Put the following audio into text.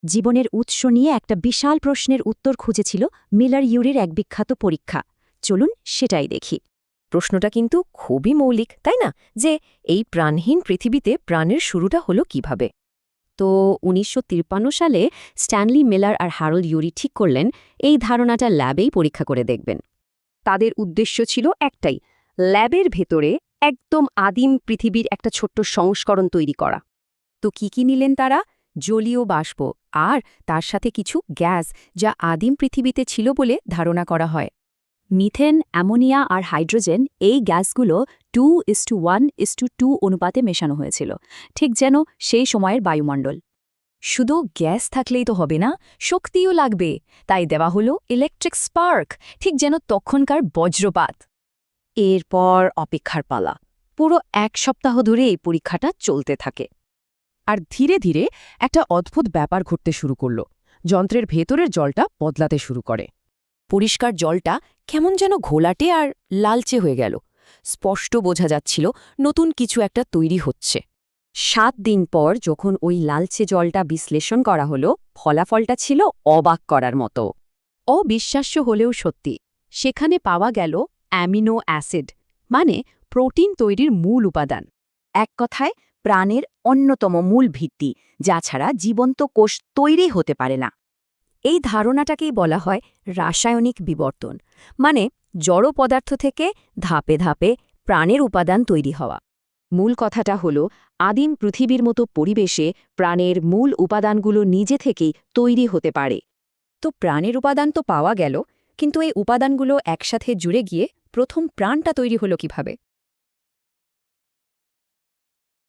জীবনের উৎস নিয়ে একটা বিশাল প্রশ্নের উত্তর খুঁজেছিল মিলার-ইউরির এক বিখ্যাত পরীক্ষা। চলুন সেটাই দেখি। প্রশ্নটা কিন্তু খুবই মৌলিক, তাই না? যে এই প্রাণহীন পৃথিবীতে প্রাণের শুরুটা হলো কিভাবে? তো ১৯৫৩ সালে স্ট্যানলি মিলার আর হ্যারল্ড ইউরি ঠিক করলেন এই ধারণাটা ল্যাবেই পরীক্ষা করে দেখবেন। তাদের উদ্দেশ্য ছিল একটাই, ল্যাবের ভেতরে একদম আদিম পৃথিবীর একটা ছোট্ট সংস্করণ তৈরি করা। তো কি নিলেন তারা? জলীয় বাষ্প আর তার সাথে কিছু গ্যাস, যা আদিম পৃথিবীতে ছিল বলে ধারণা করা হয়। মিথেন, অ্যামোনিয়া আর হাইড্রোজেন, এই গ্যাসগুলো 2:1:2 অনুপাতে মেশানো হয়েছিল, ঠিক যেন সেই সময়ের বায়ুমণ্ডল। শুধু গ্যাস থাকলেই তো হবে না, শক্তিও লাগবে। তাই দেওয়া হলো ইলেকট্রিক স্পার্ক, ঠিক যেন তখনকার বজ্রপাত। এরপর অপেক্ষার পালা। পুরো ১ সপ্তাহ ধরে এই পরীক্ষাটা চলতে থাকে। আর ধীরে ধীরে একটা অদ্ভুত ব্যাপার ঘটতে শুরু করল। যন্ত্রের ভেতরের জলটা বদলাতে শুরু করে। পরিষ্কার জলটা কেমন যেন ঘোলাটে আর লালচে হয়ে গেল। স্পষ্ট বোঝা যাচ্ছিল নতুন কিছু একটা তৈরি হচ্ছে। ৭ দিন পর যখন ওই লালচে জলটা বিশ্লেষণ করা হলো, ফলাফলটা ছিল অবাক করার মতো। অবিশ্বাস্য হলেও সত্যি। সেখানে পাওয়া গেল অ্যামিনো অ্যাসিড, মানে প্রোটিন তৈরির মূল উপাদান। এক কথায় প্রাণের অন্যতম মূল ভিত্তি, যা ছাড়া জীবন্ত কোষ তৈরি হতে পারে না। এই ধারণাটাকেই বলা হয় রাসায়নিক বিবর্তন, মানে জড় পদার্থ থেকে ধাপে ধাপে প্রাণের উপাদান তৈরি হওয়া। মূল কথাটা হলো, আদিম পৃথিবীর মতো পরিবেশে প্রাণের মূল উপাদানগুলো নিজে থেকেই তৈরি হতে পারে। তো প্রাণের উপাদান তো পাওয়া গেল, কিন্তু এই উপাদানগুলো একসাথে জুড়ে গিয়ে প্রথম প্রাণটা তৈরি হলো কিভাবে?